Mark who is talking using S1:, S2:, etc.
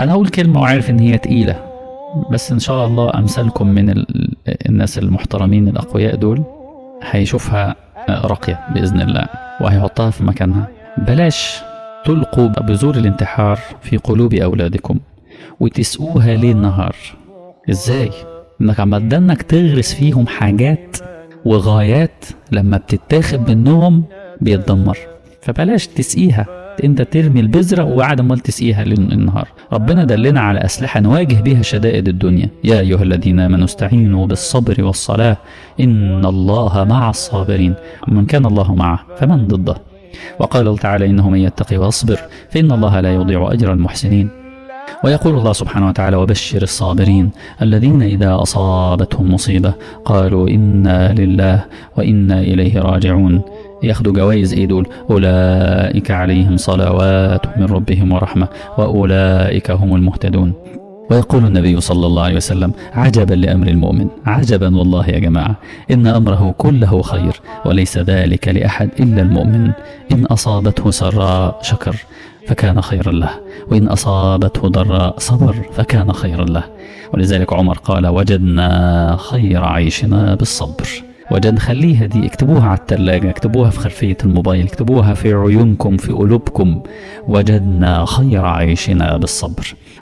S1: انا هقول كلمة وعارف ان هي تقيلة، بس ان شاء الله امثالكم من الناس المحترمين الاقوياء دول هيشوفها راقية باذن الله وهيحطها في مكانها. بلاش تلقوا بذور الانتحار في قلوب اولادكم وتسقوها ليل نهار. ازاي؟ انك عمال انك تغرس فيهم حاجات وغايات لما بتتاخد منهم بيتدمر. فبلاش تسقيها، انت ترمي البذرة وقاعد امال تسقيها ليل النهار. ربنا دلنا على اسلحة نواجه بها شدائد الدنيا. يا ايها الذين امنوا استعينوا بالصبر والصلاة ان الله مع الصابرين. من كان الله معه فمن ضده. وقال تعالى انه من يتقي ويصبر فان الله لا يضيع اجر المحسنين. ويقول الله سبحانه وتعالى وبشر الصابرين الذين إذا أصابتهم مصيبة قالوا إنا لله وإنا إليه راجعون. ياخدوا جوائز ايه دول؟ أولئك عليهم صلوات من ربهم ورحمة وأولئك هم المهتدون. ويقول النبي صلى الله عليه وسلم عجبا لأمر المؤمن، عجبا والله يا جماعة، إن أمره كله خير وليس ذلك لأحد إلا المؤمن. إن أصابته سراء شكر فكان خيرا له، وإن أصابته ضراء صبر فكان خيرا له. ولذلك عمر قال وجدنا خير عيشنا بالصبر. وجد، خليها دي، اكتبوها على الثلاجة، اكتبوها في خلفية الموبايل، اكتبوها في عيونكم في قلوبكم. وجدنا خير عيشنا بالصبر.